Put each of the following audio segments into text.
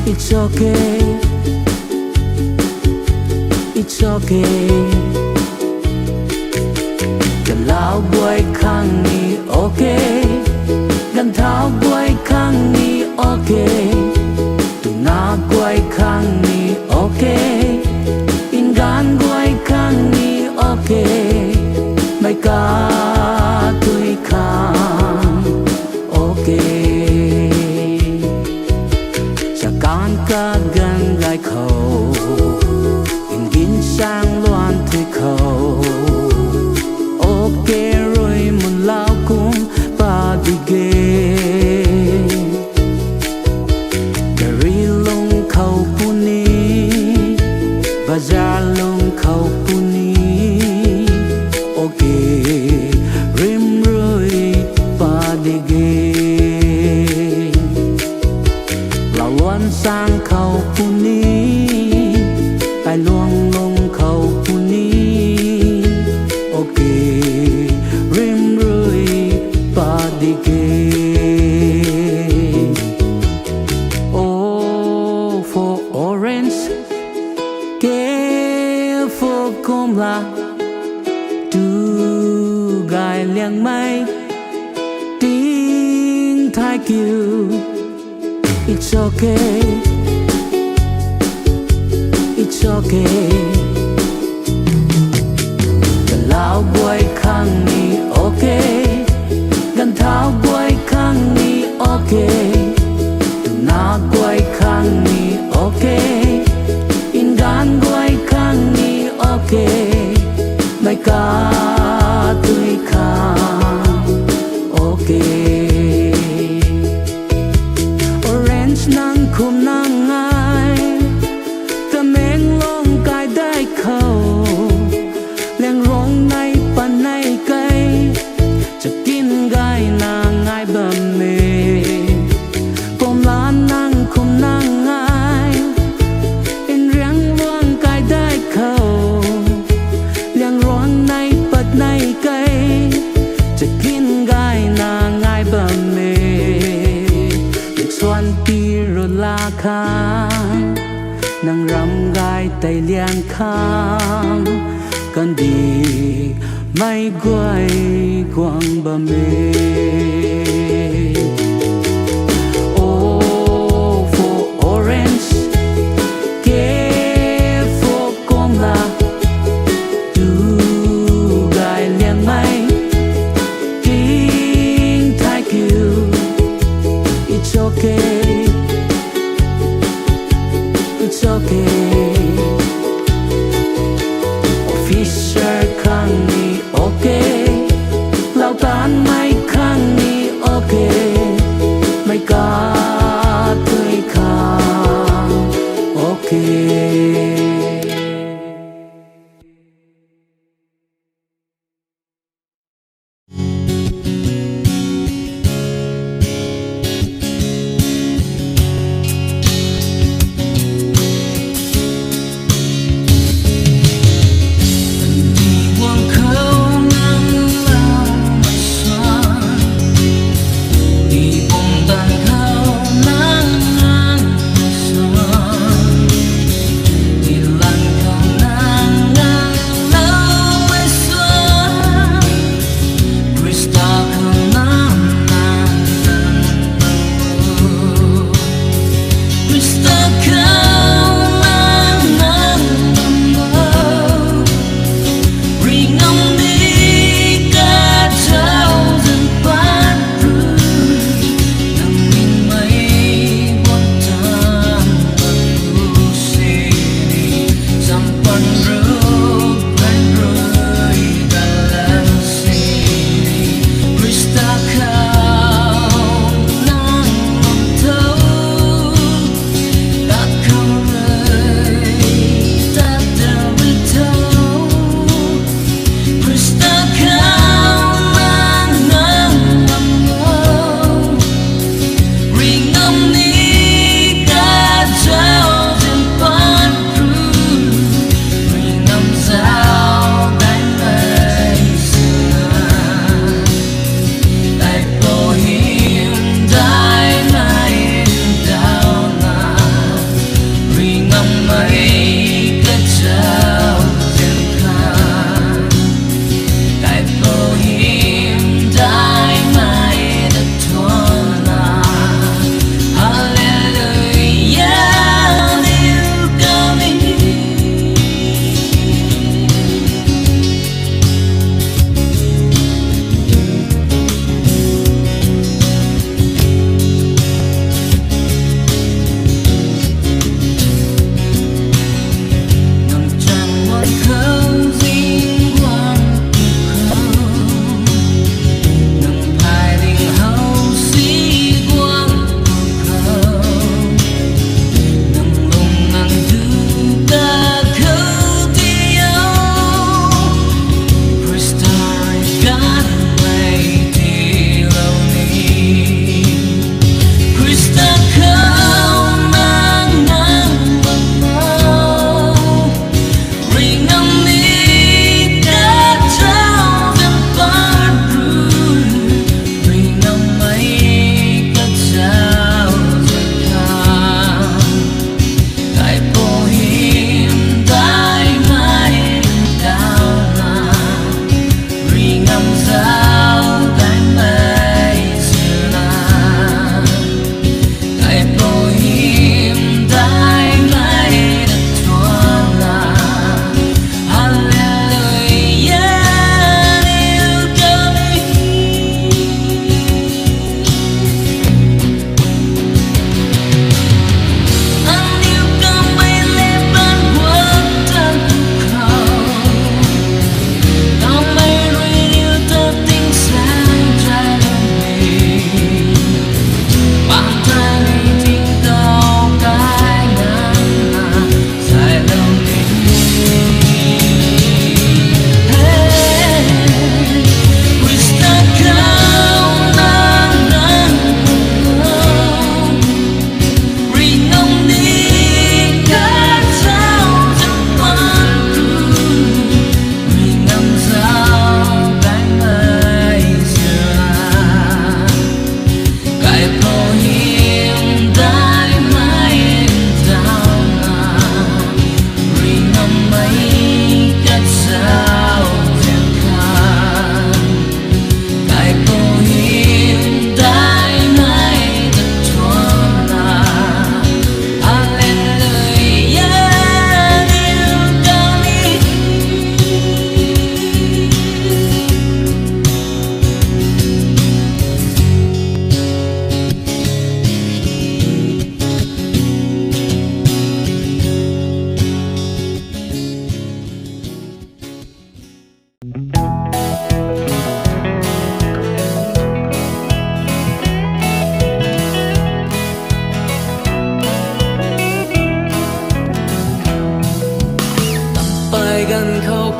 It's okay, it's okay. Gần lao bôi khang ni okay, gần tháo bôi khang ni okay, tu na bôi khang ni okay, in gan bôi khang ni okay, mai ka tui khang okay. Cả gần gai khẩu in gin sang loan thì khẩu ok rồi muốn lao cũng ba đi ghê gari lông khẩu puni bazar lông khẩu puni ok rim rồi ba đi ghê sang khẩu puni tai luang lông khẩu puni ok rim rơi ba đi kê oh for orange kê for comla tu gai liang mai tiếng thái kiều. It's okay, it's okay. Gần lao bôi khang ni okay, gần tháo bôi khang ni okay, tu na bôi khang ni okay, in gan bôi khang ni okay, mai ka tui khang okay. Nang khum nang ai ta meng long cài đai khẩu leng rong nay pan nay câyจะกินไก่นางไงบะเมปมล้านนางkhum nang ai in riang long cài đai khẩu leng rong nay pan nay câyจะกินไก่นางไงบะเมส่วนปีรลาคางนางรำกายไตเลียงคางกันดีไม่กวยกวางบะเมโอ้โฟออเรนจ์เกโฟกอมลาดูกายเลียงไม่ทิ้งท้ายคิวIt's okay, it's okay. Officer khang ni okay, lao tan mai khang ni okay, mai ka tui khang okay.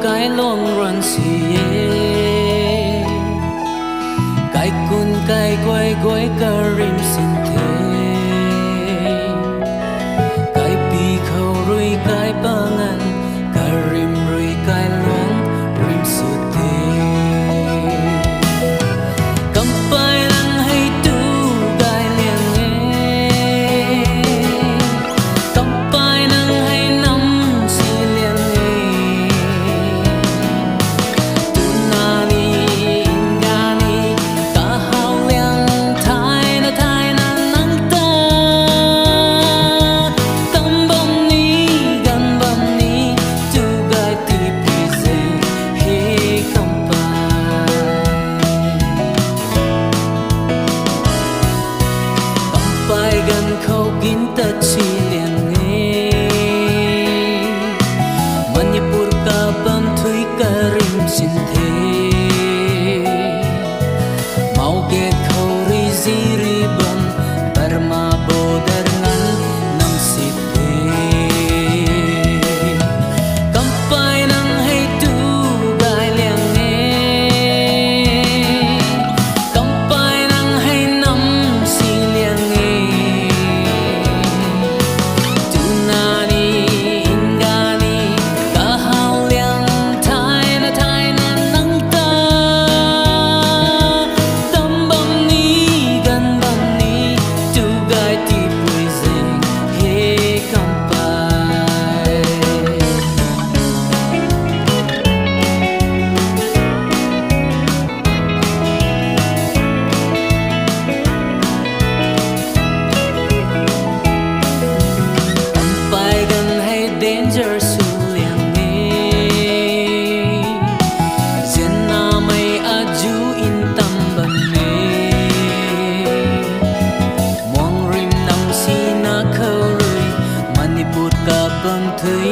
cái long run xì cái cun cái quay quay cả rim xin thế cái pi khâu rui cái bangan cả rim rui cái long rim su thế cầm bay nang hay tu cái liang cầm bay nang hay nắm xì liang tu na ni ga ni cả hao liang thái na nang ta tâm bom ni gan bom ni tu gai ti pi se he cầm bay gần khâu kín ta chi liang Manipur ka ban thui ka rim sin the mau ke khâu ri zi ri ban Burma border ngan nam si the kampai nang hay tu gai liang kampai nang hay nam si liang tu na ni ga ni ka hao liang thái na nang ta tâm bom ni gan bom ni tu gai ti pui zeng he kampai bay gần hay danger su liang Zen na may aju in tam ban Muang rim nam si na khâu rui Manipur ka bang thui